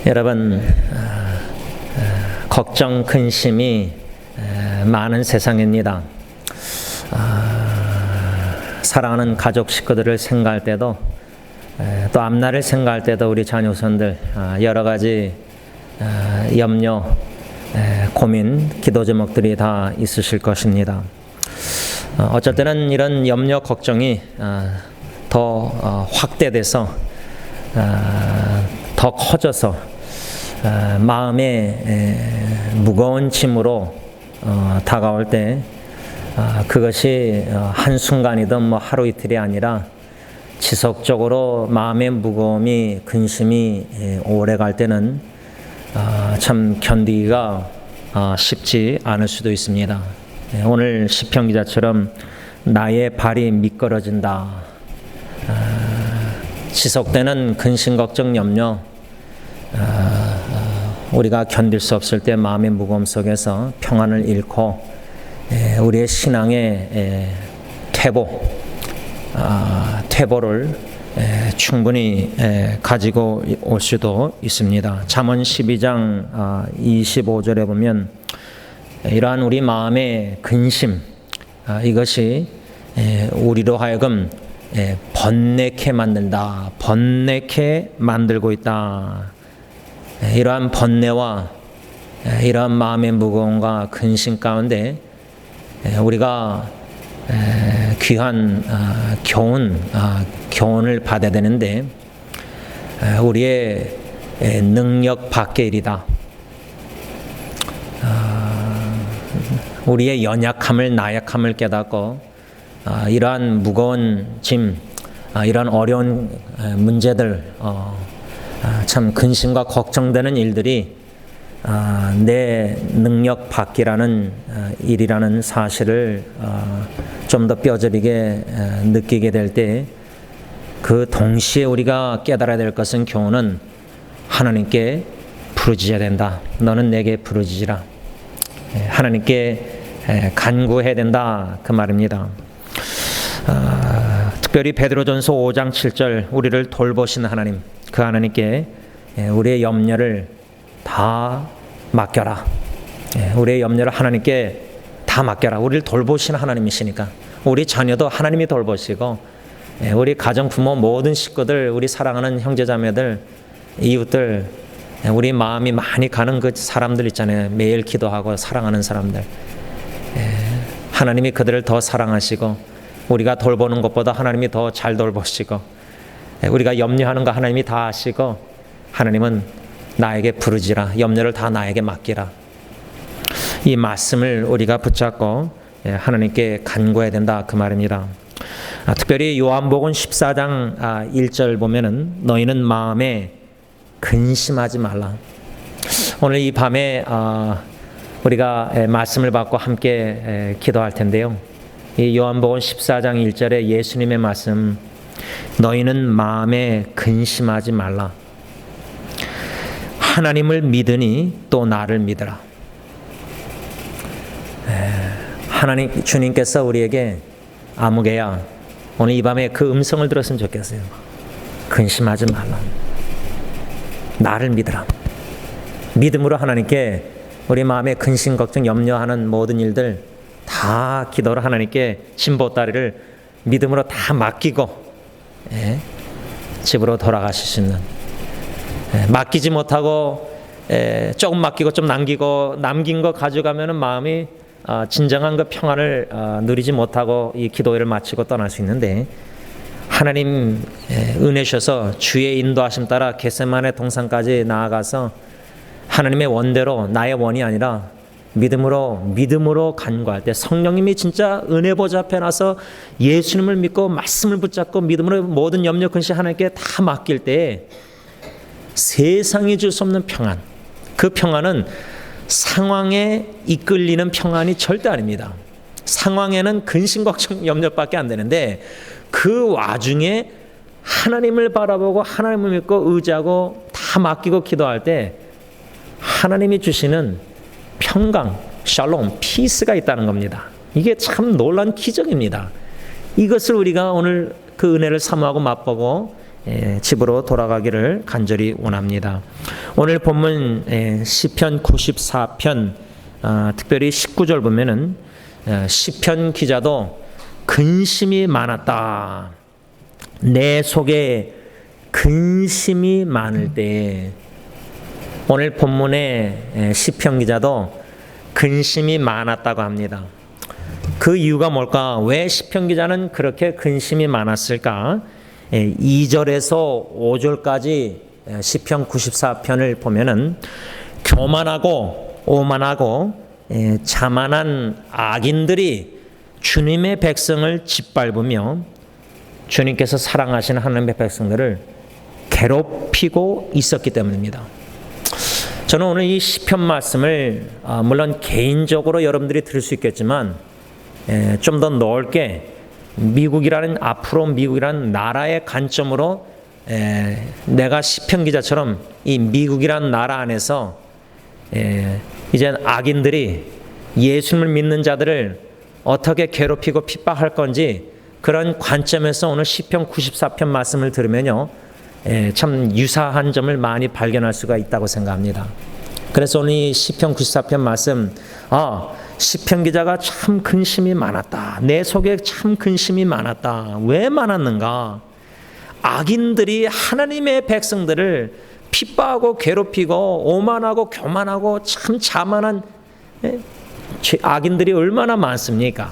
여러분, 걱정, 근심이 많은 세상입니다. 사랑하는 가족 식구들을 생각할 때도 또 앞날을 생각할 때도 우리 자녀손들 여러 가지 염려, 고민, 기도 제목들이 다 있으실 것입니다. 어쩔 때는 이런 염려, 걱정이 더 확대돼서 더 커져서 마음에 무거운 짐으로 다가올 때 그것이 한순간이든 하루 이틀이 아니라 지속적으로 마음의 무거움이 근심이 오래 갈 때는 참 견디기가 쉽지 않을 수도 있습니다. 오늘 시편 기자처럼 나의 발이 미끄러진다. 지속되는 근심, 걱정, 염려, 우리가 견딜 수 없을 때 마음의 무거움 속에서 평안을 잃고 우리의 신앙의 퇴보를 충분히 가지고 올 수도 있습니다. 잠언 12장 25절에 보면 이러한 우리 마음의 근심, 이것이 우리로 하여금 번뇌케 만든다. 번뇌케 만들고 있다. 이러한 번뇌와 이러한 마음의 무거움과 근심 가운데 우리가 귀한 교훈을 받아야 되는데 우리의 능력 밖의 일이다. 우리의 연약함을, 나약함을 깨닫고 이러한 무거운 짐, 이러한 어려운 문제들, 참 근심과 걱정되는 일들이 내 능력 밖이라는 일이라는 사실을 좀 더 뼈저리게 느끼게 될 때 그 동시에 우리가 깨달아야 될 것은 교훈은 하나님께 부르짖어야 된다. 너는 내게 부르짖으라. 하나님께 간구해야 된다. 그 말입니다. 특별히 베드로전서 5장 7절 우리를 돌보신 하나님, 그 하나님께 우리의 염려를 다 맡겨라. 우리의 염려를 하나님께 다 맡겨라. 우리를 돌보신 하나님이시니까 우리 자녀도 하나님이 돌보시고 우리 가정, 부모, 모든 식구들, 우리 사랑하는 형제자매들, 이웃들, 우리 마음이 많이 가는 그 사람들 있잖아요. 매일 기도하고 사랑하는 사람들, 하나님이 그들을 더 사랑하시고 우리가 돌보는 것보다 하나님이 더 잘 돌보시고 우리가 염려하는 거 하나님이 다 아시고 하나님은 나에게 부르짖으라. 염려를 다 나에게 맡기라. 이 말씀을 우리가 붙잡고 하나님께 간구해야 된다. 그 말입니다. 특별히 요한복음 14장 1절 보면은 너희는 마음에 근심하지 말라. 오늘 이 밤에 우리가 말씀을 받고 함께 기도할 텐데요. 이 요한복음 14장 1절에 예수님의 말씀, 너희는 마음에 근심하지 말라. 하나님을 믿으니 또 나를 믿으라. 하나님, 주님께서 우리에게 아무개야 오늘 이 밤에 그 음성을 들었으면 좋겠어요. 근심하지 말라. 나를 믿으라. 믿음으로 하나님께 우리 마음에 근심, 걱정, 염려하는 모든 일들 다 기도로 하나님께 신보다리를 믿음으로 다 맡기고 집으로 돌아가실 수 있는, 맡기지 못하고 조금 맡기고 좀 남기고 남긴 거 가져가면은 마음이 진정한 그 평안을 누리지 못하고 이 기도회를 마치고 떠날 수 있는데, 하나님 은혜 주셔서 주의 인도하심 따라 겟세마네 동산까지 나아가서 하나님의 원대로, 나의 원이 아니라 믿음으로 간구할 때 성령님이 진짜 은혜 보좌 앞에 나서 예수님을 믿고 말씀을 붙잡고 믿음으로 모든 염려, 근심 하나님께 다 맡길 때 세상이 줄 수 없는 평안, 그 평안은 상황에 이끌리는 평안이 절대 아닙니다. 상황에는 근심, 걱정, 염려밖에 안 되는데 그 와중에 하나님을 바라보고 하나님을 믿고 의지하고 다 맡기고 기도할 때 하나님이 주시는 평강, 샬롬, 피스가 있다는 겁니다. 이게 참 놀라운 기적입니다. 이것을 우리가 오늘 그 은혜를 사모하고 맛보고 집으로 돌아가기를 간절히 원합니다. 오늘 본문 시편 94편 특별히 19절 보면은 시편 기자도 근심이 많았다. 내 속에 근심이 많을 때, 오늘 본문의 시편 기자도 근심이 많았다고 합니다. 그 이유가 뭘까? 왜 시편 기자는 그렇게 근심이 많았을까? 2절에서 5절까지 시편 94편을 보면은 교만하고 오만하고 자만한 악인들이 주님의 백성을 짓밟으며 주님께서 사랑하시는 하나님의 백성들을 괴롭히고 있었기 때문입니다. 저는 오늘 이 시편 말씀을 물론 개인적으로 여러분들이 들을 수 있겠지만 좀 더 넓게 앞으로 미국이라는 나라의 관점으로 내가 시편 기자처럼 이 미국이라는 나라 안에서 이제 악인들이 예수님을 믿는 자들을 어떻게 괴롭히고 핍박할 건지, 그런 관점에서 오늘 시편 94편 말씀을 들으면요, 참 유사한 점을 많이 발견할 수가 있다고 생각합니다. 그래서 오늘 이 시편 94편 말씀, 시편 기자가 참 근심이 많았다. 내 속에 참 근심이 많았다. 왜 많았는가? 악인들이 하나님의 백성들을 핍박하고 괴롭히고 오만하고 교만하고 참 자만한 악인들이 얼마나 많습니까?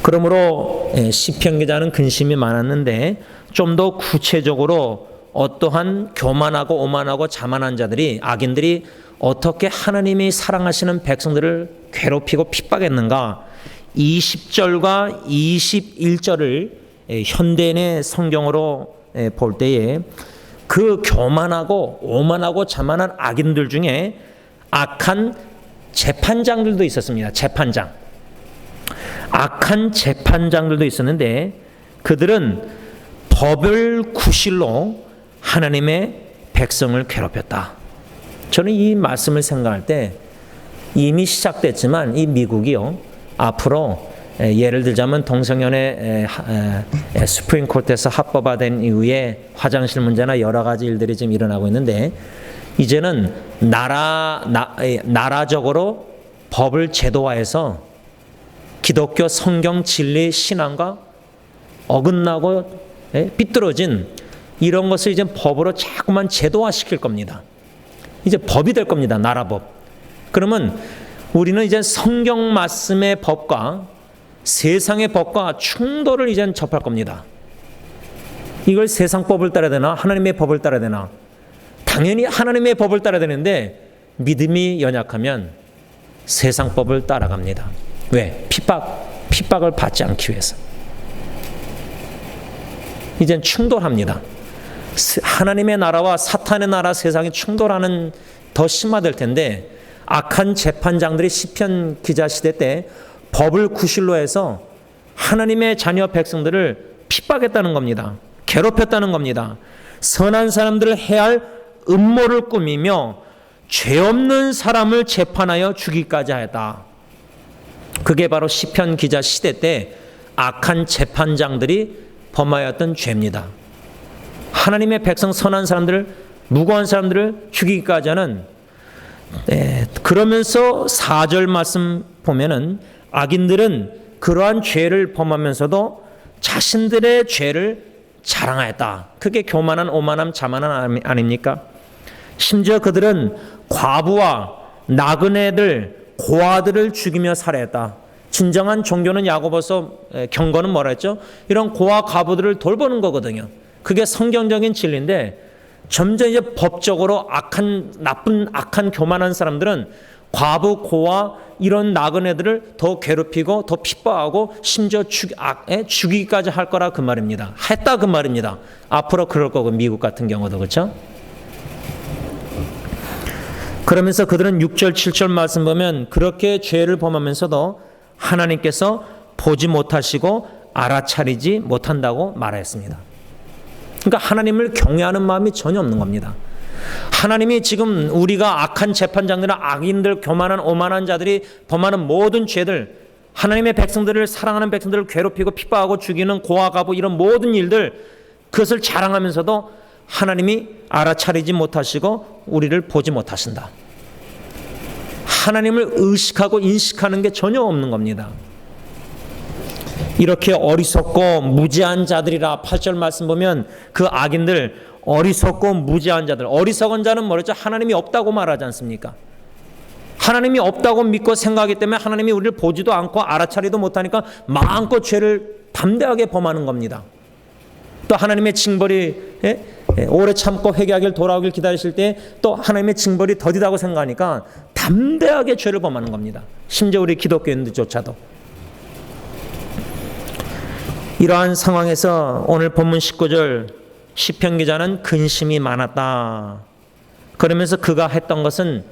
그러므로 시편 기자는 근심이 많았는데, 좀 더 구체적으로 어떠한 교만하고 오만하고 자만한 자들이, 악인들이 어떻게 하나님이 사랑하시는 백성들을 괴롭히고 핍박했는가? 20절과 21절을 현대인의 성경으로 볼 때에 그 교만하고 오만하고 자만한 악인들 중에 악한 재판장들도 있었습니다. 재판장. 악한 재판장들도 있었는데 그들은 법을 구실로 하나님의 백성을 괴롭혔다. 저는 이 말씀을 생각할 때 이미 시작됐지만 이 미국이요, 앞으로 예를 들자면 동성연애 스프링 코트에서 합법화된 이후에 화장실 문제나 여러 가지 일들이 지금 일어나고 있는데, 이제는 나라적으로 법을 제도화해서 기독교 성경 진리 신앙과 어긋나고 삐뚤어진 이런 것을 이제 법으로 자꾸만 제도화시킬 겁니다. 이제 법이 될 겁니다. 나라법. 그러면 우리는 이제 성경 말씀의 법과 세상의 법과 충돌을 이제 접할 겁니다. 이걸 세상 법을 따라야 되나 하나님의 법을 따라야 되나? 당연히 하나님의 법을 따라야 되는데 믿음이 연약하면 세상 법을 따라갑니다. 왜? 핍박을 받지 않기 위해서. 이젠 충돌합니다. 하나님의 나라와 사탄의 나라, 세상이 충돌하는 더 심화될 텐데, 악한 재판장들이 시편 기자 시대 때 법을 구실로 해서 하나님의 자녀 백성들을 핍박했다는 겁니다. 괴롭혔다는 겁니다. 선한 사람들을 해할 음모를 꾸미며 죄 없는 사람을 재판하여 죽이기까지 하였다. 그게 바로 시편 기자 시대 때 악한 재판장들이 범하였던 죄입니다. 하나님의 백성 선한 사람들을, 무고한 사람들을 죽이기까지 하는, 그러면서 4절 말씀 보면은 악인들은 그러한 죄를 범하면서도 자신들의 죄를 자랑하였다. 그게 교만한 오만함 자만함 아닙니까? 심지어 그들은 과부와 나그네들 고아들을 죽이며 살해했다. 진정한 종교는 야고보서 경고는 뭐라 했죠? 이런 고아 과부들을 돌보는 거거든요. 그게 성경적인 진리인데, 점점 이제 법적으로 나쁜 악한 교만한 사람들은 과부 고아 이런 나그네들을 더 괴롭히고 더 핍박하고 심지어 죽이기까지 할 거라 그 말입니다. 했다 그 말입니다. 앞으로 그럴 거고, 미국 같은 경우도 그렇죠. 그러면서 그들은 6절 7절 말씀 보면 그렇게 죄를 범하면서도 하나님께서 보지 못하시고 알아차리지 못한다고 말했습니다. 그러니까 하나님을 경외하는 마음이 전혀 없는 겁니다. 하나님이 지금 우리가 악한 재판장들이나 악인들, 교만한 오만한 자들이 범하는 모든 죄들, 하나님의 백성들을, 사랑하는 백성들을 괴롭히고 핍박하고 죽이는 고아 가부 이런 모든 일들 그것을 자랑하면서도 하나님이 알아차리지 못하시고 우리를 보지 못하신다. 하나님을 의식하고 인식하는 게 전혀 없는 겁니다. 이렇게 어리석고 무지한 자들이라 8절 말씀 보면 그 악인들 어리석고 무지한 자들, 어리석은 자는 뭐랬죠? 하나님이 없다고 말하지 않습니까? 하나님이 없다고 믿고 생각하기 때문에 하나님이 우리를 보지도 않고 알아차리도 못하니까 마음껏 죄를 담대하게 범하는 겁니다. 또 하나님의 징벌이 오래 참고 회개하길 돌아오길 기다리실 때 또 하나님의 징벌이 더디다고 생각하니까 담대하게 죄를 범하는 겁니다. 심지어 우리 기독교인들조차도. 이러한 상황에서 오늘 본문 19절 시편 기자는 근심이 많았다. 그러면서 그가 했던 것은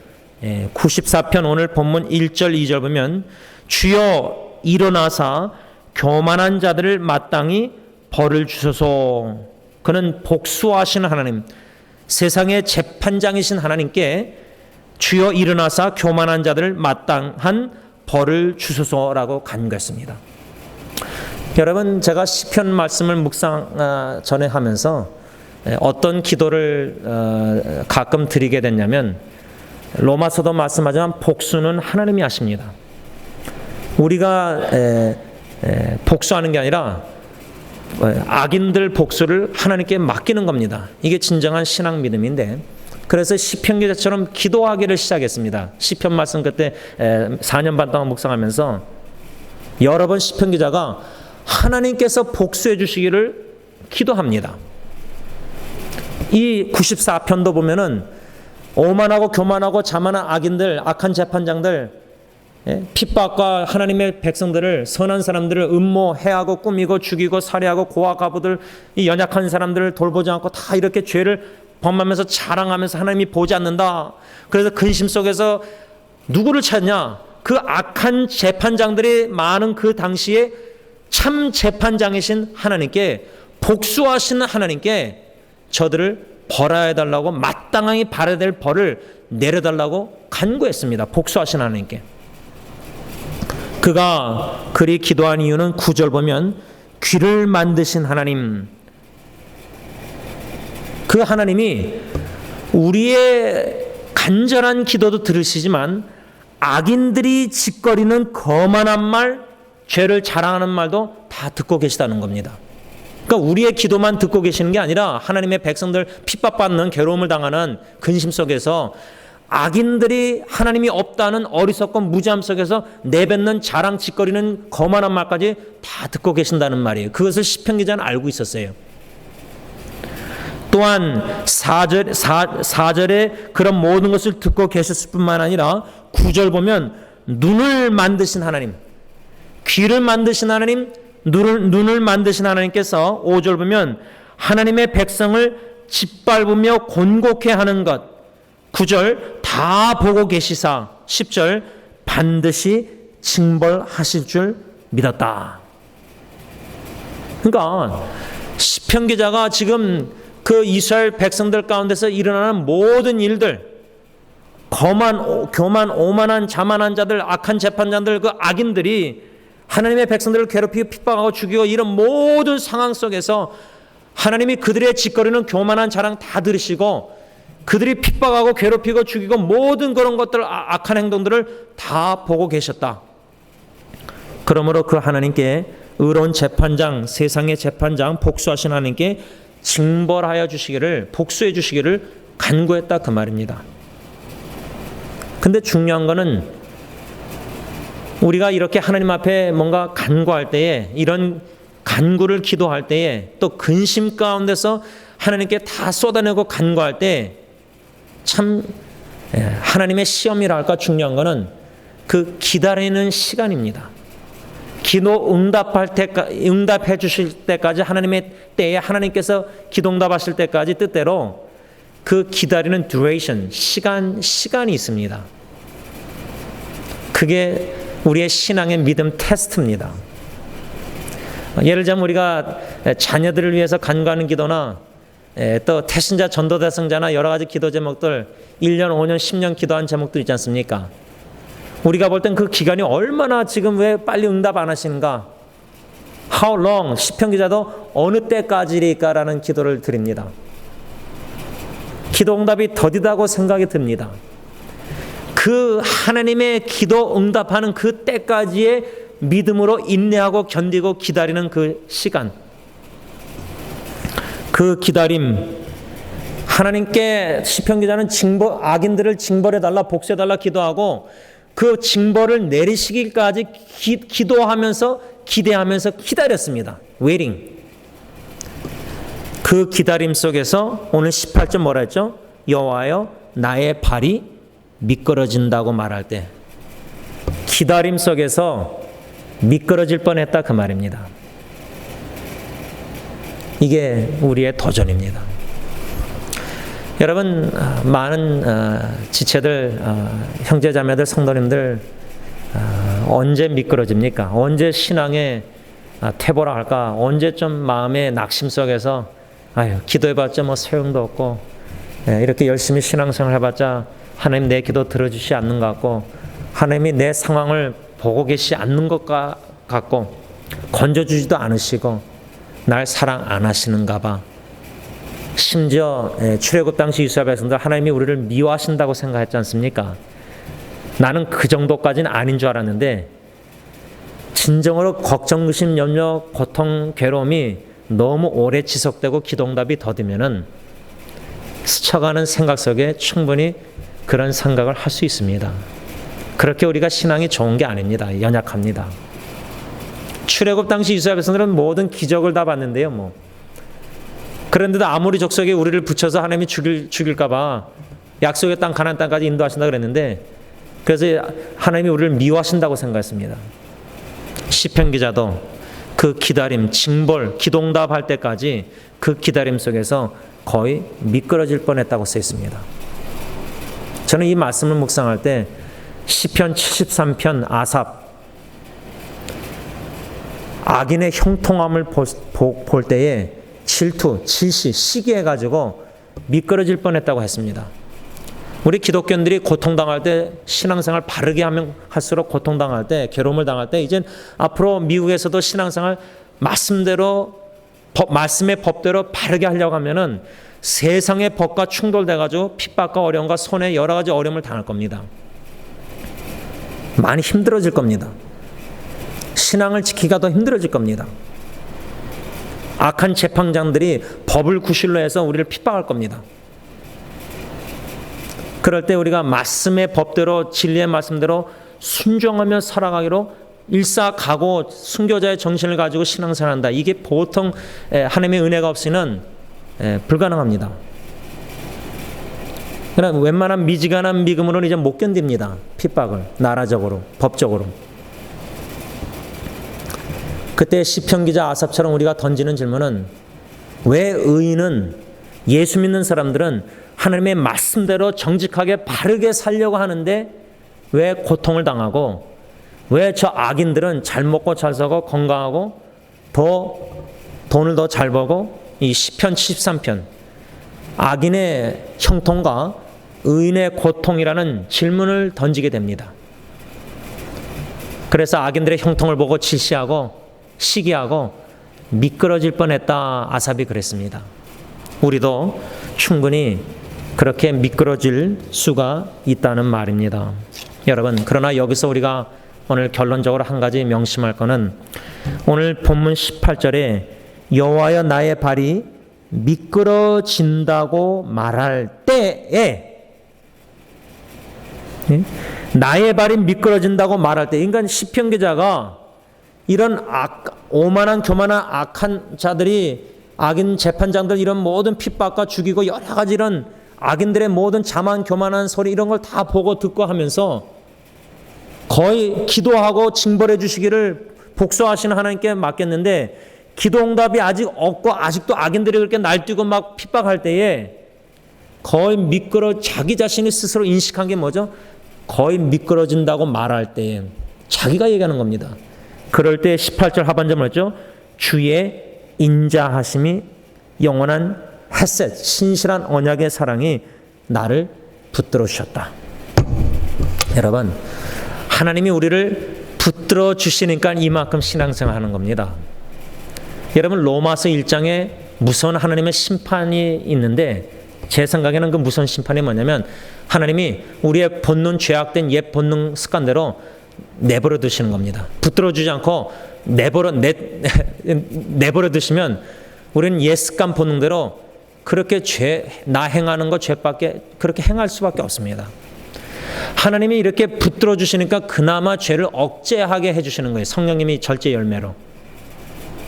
94편 오늘 본문 1절 2절 보면 주여 일어나사 교만한 자들을 마땅히 벌을 주소서. 그는 복수하시는 하나님, 세상의 재판장이신 하나님께 주여 일어나사 교만한 자들을 마땅한 벌을 주소서라고 간구했습니다. 여러분, 제가 시편 말씀을 묵상 전에 하면서 어떤 기도를 가끔 드리게 됐냐면 로마서도 말씀하지만 복수는 하나님이 하십니다. 우리가 복수하는 게 아니라 악인들 복수를 하나님께 맡기는 겁니다. 이게 진정한 신앙 믿음인데, 그래서 시편 기자처럼 기도하기를 시작했습니다. 시편 말씀 그때 4년 반 동안 묵상하면서 여러 번 시편 기자가 하나님께서 복수해 주시기를 기도합니다. 이 94편도 보면은 오만하고 교만하고 자만한 악인들, 악한 재판장들, 핍박과 하나님의 백성들을, 선한 사람들을 음모해하고 꾸미고 죽이고 살해하고 고아가부들, 이 연약한 사람들을 돌보지 않고 다 이렇게 죄를 범하면서 자랑하면서 하나님이 보지 않는다. 그래서 근심 속에서 누구를 찾냐? 그 악한 재판장들이 많은 그 당시에 참 재판장이신 하나님께, 복수하시는 하나님께 저들을 벌해야 달라고, 마땅히 받아야 될 벌을 내려달라고 간구했습니다. 복수하신 하나님께. 그가 그리 기도한 이유는 9절 보면 귀를 만드신 하나님, 그 하나님이 우리의 간절한 기도도 들으시지만 악인들이 짓거리는 거만한 말, 죄를 자랑하는 말도 다 듣고 계시다는 겁니다. 그러니까 우리의 기도만 듣고 계시는 게 아니라 하나님의 백성들 핍박받는, 괴로움을 당하는 근심 속에서 악인들이 하나님이 없다는 어리석고 무지함 속에서 내뱉는 자랑 짓거리는 거만한 말까지 다 듣고 계신다는 말이에요. 그것을 시편 기자는 알고 있었어요. 또한 4절에 그런 모든 것을 듣고 계셨을 뿐만 아니라 9절 보면 눈을 만드신 하나님, 귀를 만드신 하나님, 눈을 만드신 하나님께서 5절 보면 하나님의 백성을 짓밟으며 곤곡해 하는 것, 9절 다 보고 계시사, 10절 반드시 징벌하실 줄 믿었다. 그러니까 시편 기자가 지금 그 이스라엘 백성들 가운데서 일어나는 모든 일들, 교만, 오만한, 자만한 자들, 악한 재판자들, 그 악인들이 하나님의 백성들을 괴롭히고 핍박하고 죽이고 이런 모든 상황 속에서 하나님이 그들의 짓거리는 교만한 자랑 다 들으시고 그들이 핍박하고 괴롭히고 죽이고 모든 그런 것들, 악한 행동들을 다 보고 계셨다. 그러므로 그 하나님께 의로운 재판장, 세상의 재판장, 복수하신 하나님께 징벌하여 주시기를, 복수해 주시기를 간구했다, 그 말입니다. 근데 중요한 거는 우리가 이렇게 하나님 앞에 뭔가 간구할 때에, 이런 간구를 기도할 때에, 또 근심 가운데서 하나님께 다 쏟아내고 간구할 때 참 하나님의 시험이라 할까, 중요한 거는 그 기다리는 시간입니다. 기도 응답해 주실 때까지, 하나님의 때에 하나님께서 기도 응답하실 때까지 뜻대로 그 기다리는 duration, 시간이 있습니다. 그게 우리의 신앙의 믿음 테스트입니다. 예를 들자면 우리가 자녀들을 위해서 간구하는 기도나 또 태신자, 전도대성자나 여러 가지 기도 제목들 1년, 5년, 10년 기도한 제목들 있지 않습니까? 우리가 볼 땐 그 기간이 얼마나 지금 왜 빨리 응답 안 하시는가? How long? 시편 기자도 어느 때까지일까라는 기도를 드립니다. 기도 응답이 더디다고 생각이 듭니다. 그 하나님의 기도 응답하는 그 때까지의 믿음으로 인내하고 견디고 기다리는 그 시간, 그 기다림, 하나님께 시편 기자는 악인들을 징벌해달라, 복수해달라 기도하고 그 징벌을 내리시기까지 기도하면서 기대하면서 기다렸습니다. waiting. 그 기다림 속에서 오늘 18절 뭐라 했죠? 여호와여 나의 발이 미끄러진다고 말할 때 기다림 속에서 미끄러질 뻔했다 그 말입니다. 이게 우리의 도전입니다. 여러분, 많은 지체들, 형제자매들, 성도님들 언제 미끄러집니까? 언제 신앙에 퇴보라 할까? 언제 좀 마음의 낙심 속에서 기도해봤자 뭐 소용도 없고 이렇게 열심히 신앙생활 해봤자 하나님 내 기도 들어주시 않는 것 같고 하나님이 내 상황을 보고 계시지 않는 것 같고 건져주지도 않으시고 날 사랑 안 하시는가 봐. 심지어 출애굽 당시 이스라엘 백성들 하나님이 우리를 미워하신다고 생각했지 않습니까? 나는 그 정도까지는 아닌 줄 알았는데 진정으로 걱정, 의심, 염려, 고통, 괴로움이 너무 오래 지속되고 기도응답이 더디면은 스쳐가는 생각 속에 충분히 그런 생각을 할 수 있습니다. 그렇게 우리가 신앙이 좋은 게 아닙니다. 연약합니다. 출애굽 당시 이스라엘 백성들은 모든 기적을 다 봤는데요. 뭐 그런데도 아무리 족속에 우리를 붙여서 하나님이 죽일까 봐 약속의 땅 가나안 땅까지 인도하신다 그랬는데 그래서 하나님이 우리를 미워하신다고 생각했습니다. 시편 기자도 그 기다림, 징벌, 기도응답할 때까지 그 기다림 속에서 거의 미끄러질 뻔했다고 써 있습니다. 저는 이 말씀을 묵상할 때 시편 73편 아삽 악인의 형통함을 볼 때에 질투, 질시, 시기해가지고 미끄러질 뻔했다고 했습니다. 우리 기독교인들이 고통당할 때 신앙생활 바르게 하면 할수록 고통당할 때 괴로움을 당할 때 이젠 앞으로 미국에서도 신앙생활 말씀대로 말씀의 법대로 바르게 하려고 하면은 세상의 법과 충돌돼가지고 핍박과 어려움과 손해 여러 가지 어려움을 당할 겁니다. 많이 힘들어질 겁니다. 신앙을 지키기가 더 힘들어질 겁니다. 악한 재판장들이 법을 구실로 해서 우리를 핍박할 겁니다. 그럴 때 우리가 말씀의 법대로 진리의 말씀대로 순종하며 살아가기로 일사각오 순교자의 정신을 가지고 신앙생활한다. 이게 보통 하나님의 은혜가 없이는 불가능합니다. 그러나 웬만한 미지근한 믿음으로는 이제 못 견딥니다. 핍박을 나라적으로 법적으로. 그때 시편 기자 아삽처럼 우리가 던지는 질문은 왜 의인은 예수 믿는 사람들은 하나님의 말씀대로 정직하게 바르게 살려고 하는데 왜 고통을 당하고 왜 저 악인들은 잘 먹고 잘 사고 건강하고 더 돈을 더 잘 벌고 이 시편 73편 악인의 형통과 의인의 고통이라는 질문을 던지게 됩니다. 그래서 악인들의 형통을 보고 질시하고 시기하고 미끄러질 뻔했다 아삽이 그랬습니다. 우리도 충분히 그렇게 미끄러질 수가 있다는 말입니다. 여러분, 그러나 여기서 우리가 오늘 결론적으로 한 가지 명심할 것은 오늘 본문 18절에 여호와여 나의 발이 미끄러진다고 말할 때에 나의 발이 미끄러진다고 말할 때 그러니까 시편 기자가 이런 오만한 교만한 악한 자들이 악인 재판장들 이런 모든 핍박과 죽이고 여러 가지 이런 악인들의 모든 자만 교만한 소리 이런 걸 다 보고 듣고 하면서 거의 기도하고 징벌해 주시기를 복수하시는 하나님께 맡겼는데 기도응답이 아직 없고 아직도 악인들이 그렇게 날뛰고 막 핍박할 때에 거의 자기 자신이 스스로 인식한 게 뭐죠? 거의 미끄러진다고 말할 때에 자기가 얘기하는 겁니다. 그럴 때 18절 하반절 뭐죠? 주의 인자하심이 영원한 헷셋 신실한 언약의 사랑이 나를 붙들어 주셨다. 여러분, 하나님이 우리를 붙들어 주시니까 이만큼 신앙생활 하는 겁니다. 여러분 로마서 1장에 무서운 하나님의 심판이 있는데 제 생각에는 그 무서운 심판이 뭐냐면 하나님이 우리의 본능, 죄악된 옛 본능 습관대로 내버려 두시는 겁니다. 붙들어 주지 않고 내버려 두시면 우리는 옛 습관 본능대로 그렇게 나 행하는 것 죄밖에 그렇게 행할 수밖에 없습니다. 하나님이 이렇게 붙들어 주시니까 그나마 죄를 억제하게 해주시는 거예요. 성령님이 절제 열매로.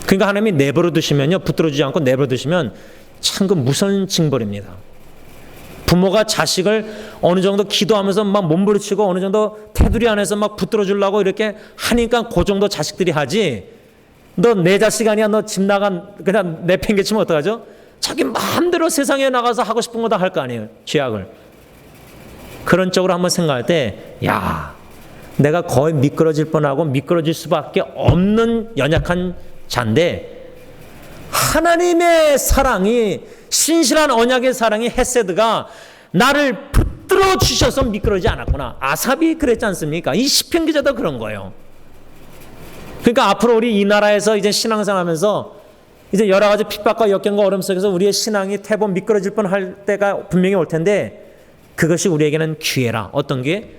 그러니까 하나님이 내버려 두시면요, 붙들어 주지 않고 내버려 두시면 참 그 무서운 징벌입니다. 부모가 자식을 어느 정도 기도하면서 막 몸부림치고 어느 정도 테두리 안에서 막 붙들어 주려고 이렇게 하니까 그 정도 자식들이 하지. 너 내 자식 아니야? 너 집 나간 그냥 내팽개치면 어떡하죠? 자기 마음대로 세상에 나가서 하고 싶은 거 다 할 거 아니에요. 죄악을. 그런 쪽으로 한번 생각할 때, 야, 내가 거의 미끄러질 뻔하고 미끄러질 수밖에 없는 연약한 자인데 하나님의 사랑이, 신실한 언약의 사랑이, 헤세드가 나를 붙들어 주셔서 미끄러지지 않았구나. 아삽이 그랬지 않습니까? 이 시편 기자도 그런 거예요. 그러니까 앞으로 우리 이 나라에서 이제 신앙생활 하면서 이제 여러 가지 핍박과 역경과 어려움 속에서 우리의 신앙이 태번 미끄러질 뻔할 때가 분명히 올 텐데 그것이 우리에게는 기회라. 어떤 게?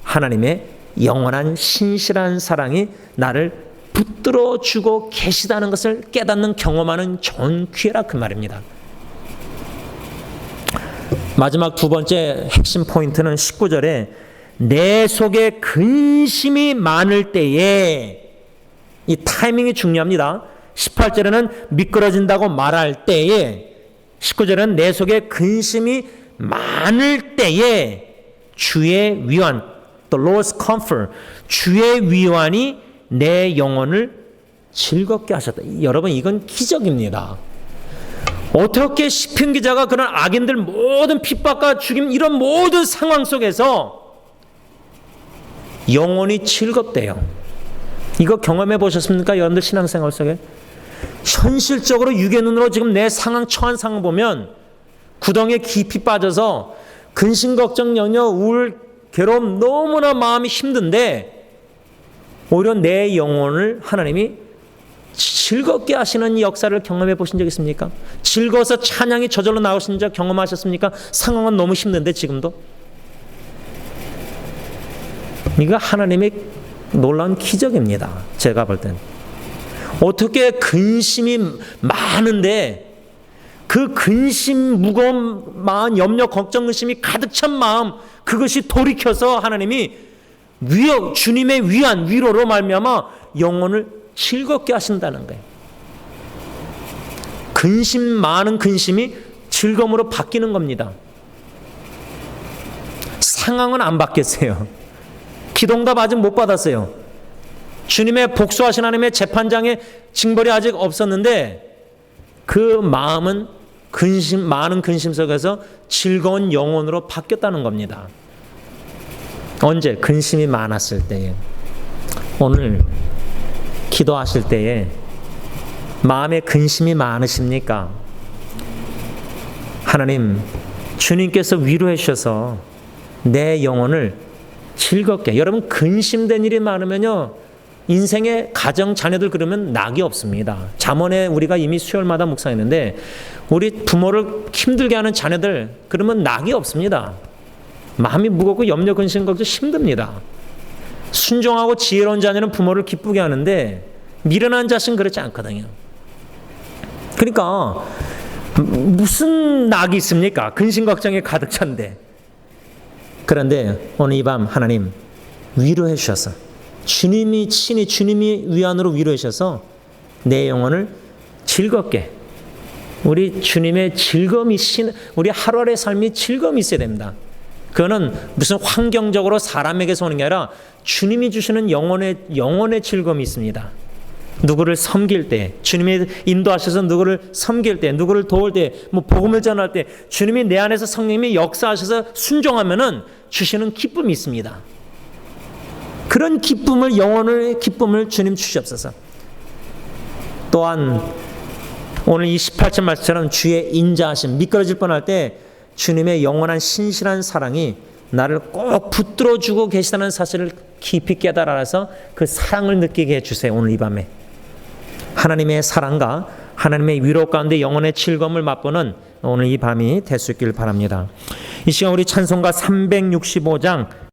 하나님의 영원한 신실한 사랑이 나를 붙들어 주고 계시다는 것을 깨닫는, 경험하는 좋은 기회라 그 말입니다. 마지막 두 번째 핵심 포인트는 19절에 내 속에 근심이 많을 때에, 이 타이밍이 중요합니다. 18절에는 미끄러진다고 말할 때에, 19절에는 내 속에 근심이 많을 때에 주의 위안, the Lord's comfort, 주의 위안이 내 영혼을 즐겁게 하셨다. 여러분, 이건 기적입니다. 어떻게 시편 기자가 그런 악인들 모든 핍박과 죽임 이런 모든 상황 속에서 영혼이 즐겁대요. 이거 경험해 보셨습니까? 여러분들 신앙생활 속에 현실적으로 육의 눈으로 지금 내 상황, 처한 상황 보면 구덩이에 깊이 빠져서 근심, 걱정, 염려, 우울, 괴로움, 너무나 마음이 힘든데 오히려 내 영혼을 하나님이 즐겁게 하시는 역사를 경험해 보신 적 있습니까? 즐거워서 찬양이 저절로 나오신 적 경험하셨습니까? 상황은 너무 힘든데 지금도? 이거 하나님의 놀라운 기적입니다. 제가 볼 땐. 어떻게 근심이 많은데 그 근심, 무거운 마음, 염려, 걱정, 근심이 가득 찬 마음, 그것이 돌이켜서 하나님이 주님의 위안, 위로로 말미암아 영혼을 즐겁게 하신다는 거예요. 많은 근심이 즐거움으로 바뀌는 겁니다. 상황은 안 바뀌었어요. 기도응답 아직 못 받았어요. 주님의 복수하신 하나님의 재판장의 징벌이 아직 없었는데 그 마음은 많은 근심 속에서 즐거운 영혼으로 바뀌었다는 겁니다. 언제? 근심이 많았을 때에. 오늘 기도하실 때에 마음에 근심이 많으십니까? 하나님, 주님께서 위로해 주셔서 내 영혼을 즐겁게. 여러분, 근심된 일이 많으면요, 인생의 가정, 자녀들 그러면 낙이 없습니다. 잠언에 우리가 이미 수요일마다 묵상했는데 우리 부모를 힘들게 하는 자녀들 그러면 낙이 없습니다. 마음이 무겁고 염려, 근심, 걱정 힘듭니다. 순종하고 지혜로운 자녀는 부모를 기쁘게 하는데 미련한 자식은 그렇지 않거든요. 그러니까 무슨 낙이 있습니까? 근심, 걱정이 가득 찬데. 그런데 오늘 이 밤 하나님 위로해 주셔서 주님이 친히 주님이 위안으로 위로해 주셔서 내 영혼을 즐겁게, 우리 주님의 즐거움이, 우리 하루하루의 삶이 즐거움이 있어야 됩니다. 그거는 무슨 환경적으로 사람에게서 오는 게 아니라 주님이 주시는 영혼의 즐거움이 있습니다. 누구를 섬길 때, 주님이 인도하셔서 누구를 섬길 때, 누구를 도울 때, 복음을 전할 때 주님이 내 안에서 성령님이 역사하셔서 순종하면은 주시는 기쁨이 있습니다. 그런 기쁨을, 영혼의 기쁨을 주님 주시옵소서. 또한 오늘 이 18절 말씀처럼 주의 인자하심, 미끄러질 뻔할 때 주님의 영원한 신실한 사랑이 나를 꼭 붙들어주고 계시다는 사실을 깊이 깨달아서 그 사랑을 느끼게 해주세요. 오늘 이 밤에 하나님의 사랑과 하나님의 위로 가운데 영혼의 즐거움을 맛보는 오늘 이 밤이 될 수 있길 바랍니다. 이 시간 우리 찬송가 365장